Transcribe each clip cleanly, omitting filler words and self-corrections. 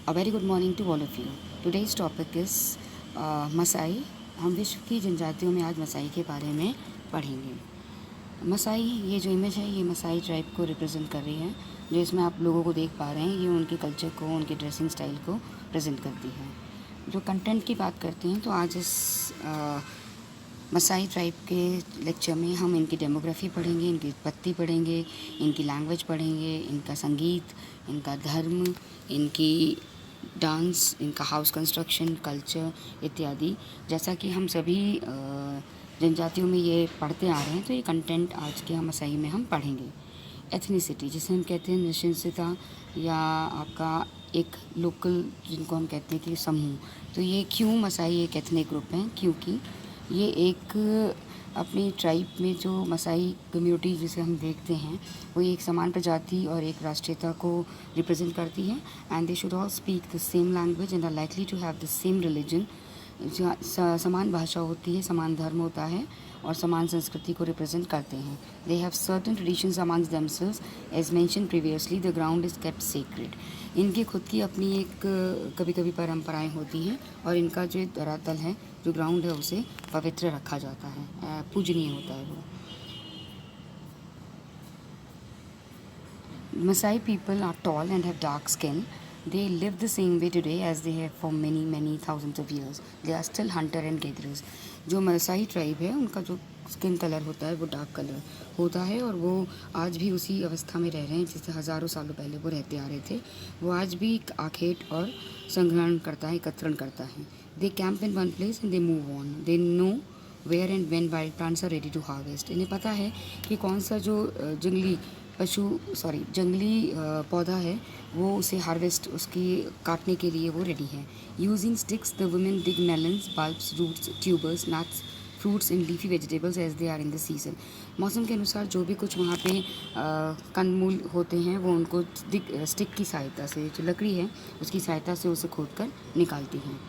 A very good morning to all of you. Today's topic is Masai. हम विश्व की जनजातियों में आज मसाई के बारे में पढ़ेंगे. मसाई, ये जो इमेज है ये मसाई ट्राइब को रिप्रेजेंट कर रही है. जो इसमें आप लोगों को देख पा रहे हैं ये उनके कल्चर को, उनके ड्रेसिंग स्टाइल को प्रेजेंट करती है. जो कंटेंट की बात करते हैं तो आज इस मसाई ट्राइब के लेक्चर में हम इनकी डेमोग्राफी पढ़ेंगे, इनकी उत्पत्ति पढ़ेंगे, इनकी लैंग्वेज पढ़ेंगे, इनका संगीत, इनका धर्म, इनकी डांस, इनका हाउस कंस्ट्रक्शन, कल्चर इत्यादि. जैसा कि हम सभी जनजातियों में ये पढ़ते आ रहे हैं तो ये कंटेंट आज के हम मसाई में हम पढ़ेंगे. एथनिसिटी, जिसे हम कहते हैं निश्चितता या आपका एक लोकल, जिनको हम कहते हैं कि समूह. तो ये क्यों मसाई एक एथनिक ग्रुप है? क्योंकि ये एक अपनी ट्राइब में जो मसाई कम्युनिटी जिसे हम देखते हैं वो एक समान प्रजाति और एक राष्ट्रीयता को रिप्रेजेंट करती है. And they should all speak the same language and are likely to have the same religion. समान भाषा होती है, समान धर्म होता है और समान संस्कृति को रिप्रेजेंट करते हैं. They have certain traditions amongst themselves. As mentioned previously, the ground is kept sacred. इनकी खुद की अपनी एक कभी कभी परंपराएं होती हैं और इनका जो धरातल है, जो ग्राउंड है, उसे पवित्र रखा जाता है, पूजनीय होता है वो. Maasai people are tall and have dark skin. They live the same way today as they have for many thousands of years. They are still hunter and gatherers. जो मसाई ट्राइब है उनका जो स्किन कलर होता है वो dark colour होता है और वो आज भी उसी अवस्था में रह रहे हैं जिससे हज़ारों सालों पहले वो रहते आ रहे थे. वो आज भी आखेट और संग्रहण करता है, एकत्रण करता है. They camp in one place and they move on. They know where and when wild plants are ready to harvest. इन्हें पता है कि कौन सा जो जंगली पौधा है वो उसे हार्वेस्ट, उसकी काटने के लिए वो रेडी है. Using sticks the women dig melons, bulbs, roots, tubers, nuts, fruits and leafy vegetables as they are in the season. मौसम के अनुसार जो भी कुछ वहाँ पे कंदमूल होते हैं वो उनको स्टिक की सहायता से, जो लकड़ी है उसकी सहायता से उसे खोद कर निकालती हैं.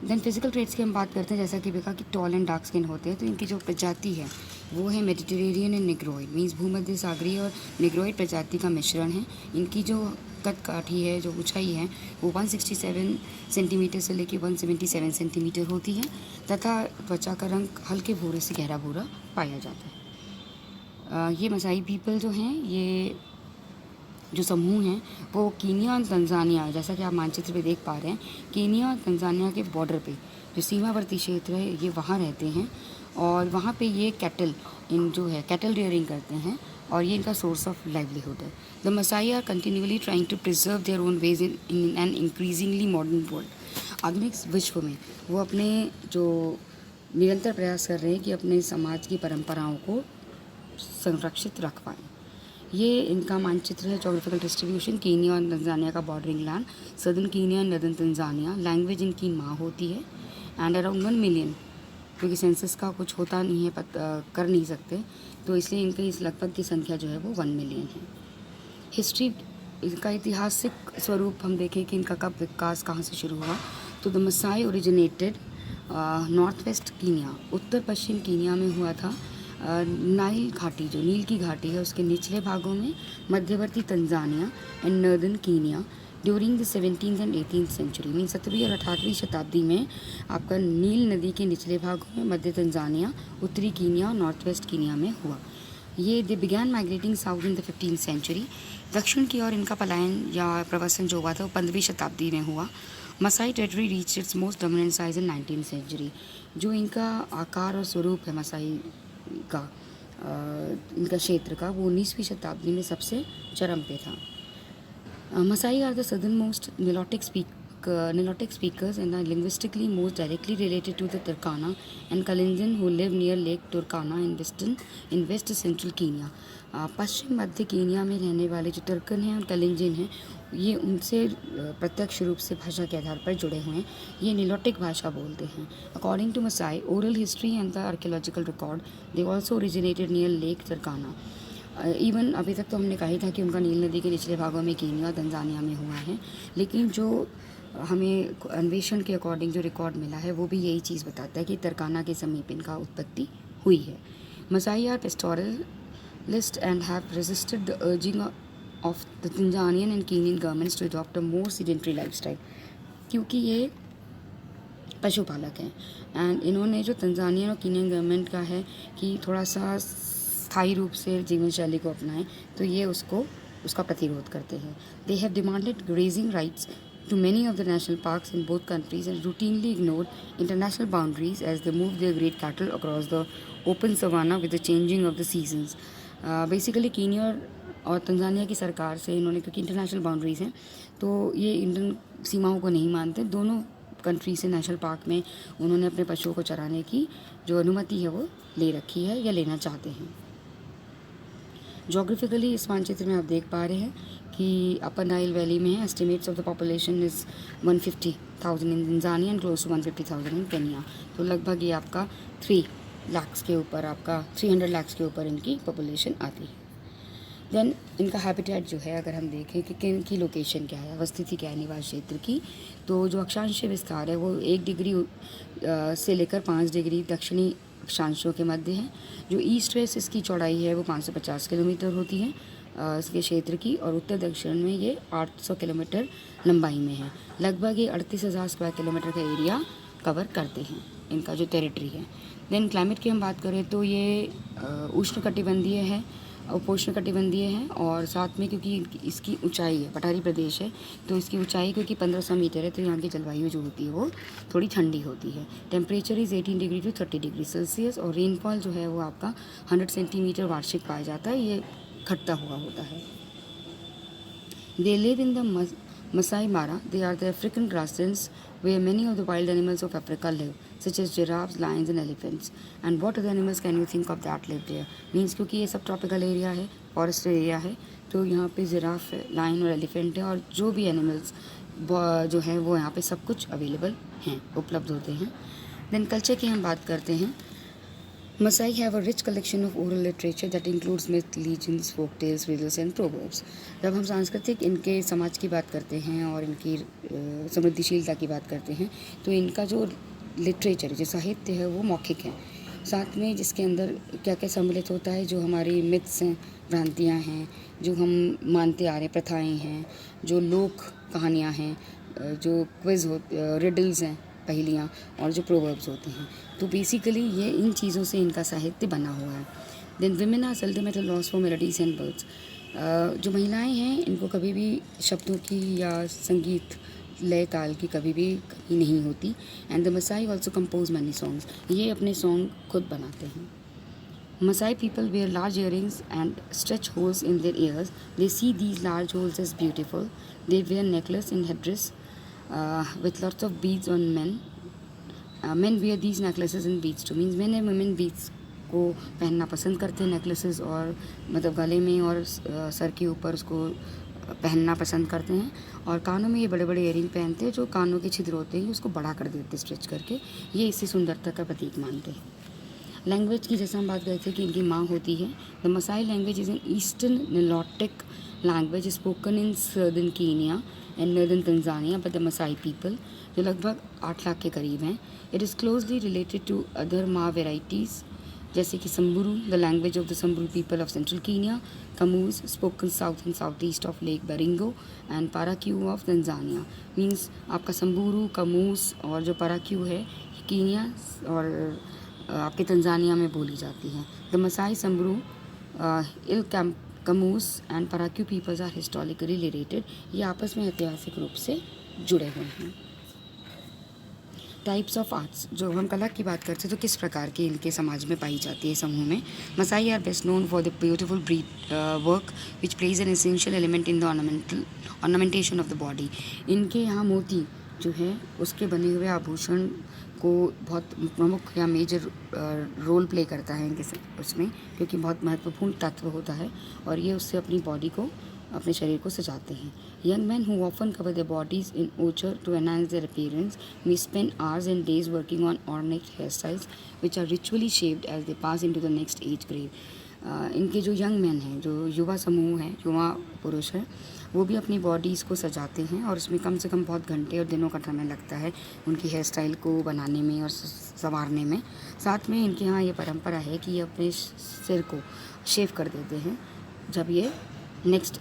देन फिजिकल ट्रेट्स की हम बात करते हैं. जैसा कि देखा कि टॉल एंड डार्क स्किन होते हैं तो इनकी जो प्रजाति है वो है मेडिटेरेनियन एंड निग्रोइड. मीन्स भूमध्य सागरीय और निग्रोइड प्रजाति का मिश्रण है. इनकी जो कद काठी है, जो ऊंचाई है, वो 167 सेंटीमीटर से लेकर 177 सेंटीमीटर होती है तथा त्वचा का रंग हल्के भूरे से गहरा भूरा पाया जाता है. ये मसाई पीपल जो हैं, ये जो समूह हैं वो कीनिया और तंजानिया, जैसा कि आप मानचित्र पे देख पा रहे हैं, कीनिया और तंजानिया के बॉर्डर पे जो सीमावर्ती क्षेत्र है ये वहाँ रहते हैं और वहाँ पे ये कैटल रियरिंग करते हैं और ये इनका सोर्स ऑफ लाइवलीहुड है. The Maasai are continuously trying to preserve their own ways in an increasingly modern world. आधुनिक विश्व में वो अपने जो निरंतर प्रयास कर रहे हैं कि अपने समाज की परंपराओं को संरक्षित रख पाएँ. ये इनका मानचित्र है. जोग्राफिकल डिस्ट्रीब्यूशन, कीनिया और तंजानिया का bordering land, southern Kenya and northern Tanzania. Language इनकी माँ होती है एंड अराउंड 1 मिलियन, क्योंकि सेंसस का कुछ होता नहीं है, कर नहीं सकते, तो इसलिए इनकी इस लगभग की संख्या जो है वो 1 मिलियन है. हिस्ट्री, इनका ऐतिहासिक स्वरूप हम देखें कि इनका कब विकास कहाँ से शुरू हुआ, तो the Maasai originated north west Kenya, उत्तर पश्चिम कीनिया में हुआ था. नाइल घाटी, जो नील की घाटी है, उसके निचले भागों में मध्यवर्ती Tanzania and northern Kenya during the 17th and 18th century. Mean 17वीं और 18वीं शताब्दी में आपका नील नदी के निचले भागों में मध्य तंजानिया, उत्तरी कीनिया और नॉर्थ वेस्ट कीनिया में हुआ. ये they began migrating south in the 15th century. दक्षिण की ओर इनका पलायन या प्रवासन जो हुआ था वो 15वीं शताब्दी में हुआ. Maasai territory reach its most dominant size in 19th century. जो इनका आकार और स्वरूप है मसाई का, इनका क्षेत्र का, वो 19वीं शताब्दी में सबसे चरम पे था. Maasai are the southernmost Nilotic speakers and are linguistically most directly related to the Turkana and Kalenjin who live near Lake Turkana in west central Kenya. Paschim Madhya Kenya में रहने वाले जो तुर्कन हैं और कलिंजिन हैं, ये उनसे प्रत्यक्ष रूप से भाषा के आधार पर जुड़े हुए हैं. ये निलोटिक भाषा बोलते हैं. According to Maasai oral history and the archaeological record, they also originated near lake Turkana. Even अभी तक तो हमने कहा ही था कि उनका नील नदी के निचले भागों में कीनिया तंजानिया में हुआ है, लेकिन जो हमें अन्वेषण के अकॉर्डिंग जो रिकॉर्ड मिला है वो भी यही चीज़ बताता है कि तरकाना के समीप इनका उत्पत्ति हुई है. Maasai are pastoralist and have resisted the urging of the Tanzanian and Kenyan governments to adopt a more sedentary lifestyle, क्योंकि ये पशुपालक हैं एंड इन्होंने जो तंजानियन और कीनियन गवर्नमेंट का है कि थोड़ा सा स्थायी रूप से जीवन शैली को अपनाएं, तो ये उसका प्रतिरोध करते हैं. They have demanded grazing rights to many of the national parks in both countries and routinely ignored international boundaries as they move their great cattle across the open savanna with the changing of the seasons. Basically Kenya और Tanzania की सरकार से इन्होंने, क्योंकि international boundaries हैं तो ये Indian सीमाओं को नहीं मानते, दोनों कंट्री से नेशनल पार्क में उन्होंने अपने पशुओं को चराने की जो अनुमति है वो ले रखी है या लेना चाहते हैं. जोग्राफिकली इस मानचित्र में आप देख पा रहे हैं कि अपर नाइल वैली में है. Estimates of the population is 150,000 in Tanzania and close to 150,000 in Kenya. तो लगभग ये आपका 300 लाख के ऊपर इनकी पॉपुलेशन आती है. देन इनका हैबिटेट जो है, अगर हम देखें कि किन की लोकेशन क्या है, अवस्थिति क्या है निवास क्षेत्र की, तो जो अक्षांशीय विस्तार है वो 1 डिग्री से लेकर 5 डिग्री दक्षिणी अक्षांशों के मध्य है. जो ईस्ट वेस्ट इसकी चौड़ाई है वो 550 किलोमीटर होती है इसके क्षेत्र की, और उत्तर दक्षिण में ये 800 किलोमीटर लंबाई में है. लगभग ये 38,000 स्क्वायर किलोमीटर का एरिया कवर करते हैं, इनका जो टेरिटरी है. देन क्लाइमेट की हम बात करें तो ये उष्णकटिबंधीय है, उपोष्णकटिबंधीय है, और साथ में क्योंकि इसकी ऊंचाई है, पठारी प्रदेश है, तो इसकी ऊंचाई क्योंकि 1500 मीटर है, तो यहाँ की जलवायु जो होती है वो थोड़ी ठंडी होती है. Temperature is 18 degree to 30 degree Celsius, और रेनफॉल जो है वो आपका 100 सेंटीमीटर वार्षिक पाया जाता है. ये घटता हुआ होता है. They live in the Masai Mara. They are the African grasslands where many of the wild animals of Africa live, such as giraffes, lions and elephants. And what other animals can you think of that live there? Means क्योंकि ये सब tropical area है, forest area है, तो यहाँ पे giraffe, line और elephant है, और जो भी एनिमल्स जो है वो यहाँ पे सब कुछ अवेलेबल हैं, उपलब्ध होते हैं. देन कल्चर की हम बात करते हैं. Masai have a rich collection of oral literature that includes myth, legends, folk tales, riddles and proverbs. जब हम सांस्कृतिक इनके समाज की बात करते हैं और इनकी समृद्धिशीलता की बात करते हैं, तो इनका जो लिटरेचर, जो साहित्य है वो मौखिक है, साथ में जिसके अंदर क्या क्या सम्मिलित होता है, जो हमारी मिथ्स हैं, भ्रांतियाँ हैं, जो हम मानते आ रहे प्रथाएँ हैं, जो लोक कहानियाँ हैं, जो क्विज़ रिडल्स हैं, पहेलियाँ, और जो प्रोवर्ब्स होते हैं. तो बेसिकली ये इन चीज़ों से इनका साहित्य बना हुआ है. Then women are seldom at a loss for melodies and words. जो महिलाएं हैं इनको कभी भी शब्दों की या संगीत लय ताल की कभी भी कमी नहीं होती. And the Maasai also compose many songs. ये अपने सॉन्ग खुद बनाते हैं. Masai people wear large earrings and stretch holes in their ears. They see these large holes as beautiful. They wear necklace and headdress with lots of beads on men. Men wear these necklaces and beads too. Means men and women beads को पहनना पसंद करते हैं, necklaces और मतलब गले में और सर के ऊपर उसको पहनना पसंद करते हैं. और कानों में ये बड़े बड़े इयरिंग पहनते हैं, जो कानों के छिद्र होते हैं उसको बड़ा कर देते हैं स्ट्रेच करके. ये इसी सुंदरता का प्रतीक मानते हैं. लैंग्वेज की जैसे हम बात करते थे कि इनकी माँ होती है. The Maasai language is an eastern Nilotic language spoken in southern Kenya and northern Tanzania by the Maasai people, जो लगभग 8 लाख के करीब हैं. It is closely related to other Maa varieties जैसे कि Samburu, the language of the Samburu people of central Kenya, Chamus spoken south and south east of lake Baringo and Parakuyu of Tanzania. Means आपका Samburu, कमूस और जो पाराक्यू है Kenya और आपके Tanzania में बोली जाती हैं. The Maasai, Samburu, Il Chamus and Parakuyu peoples are historically related. ये आपस में ऐतिहासिक रूप से जुड़े हुए हैं. टाइप्स ऑफ आर्ट्स, जो हम कला की बात करते हैं तो किस प्रकार की इनके समाज में पाई जाती है समूह में. Maasai are best known for the beautiful bead work which plays an essential element in the ornamentation of the body. इनके यहाँ मोती जो है उसके बने हुए आभूषण को बहुत प्रमुख या मेजर रोल प्ले करता है इनके उसमें, क्योंकि बहुत महत्वपूर्ण तत्व होता है और ये उससे अपनी बॉडी को, अपने शरीर को सजाते हैं. Young men who often cover their bodies in ochre to enhance their appearance may spend hours and days working on ornate hair styles which are ritually shaped as they pass into the next age grade. इनके जो young man हैं, जो युवा समूह हैं, युवा पुरुष हैं, वो भी अपनी बॉडीज़ को सजाते हैं और उसमें कम से कम बहुत घंटे और दिनों का समय लगता है उनकी हेयर स्टाइल को बनाने में और संवारने में. साथ में इनके यहाँ ये परंपरा है कि ये अपने सिर को शेव कर देते हैं जब ये नेक्स्ट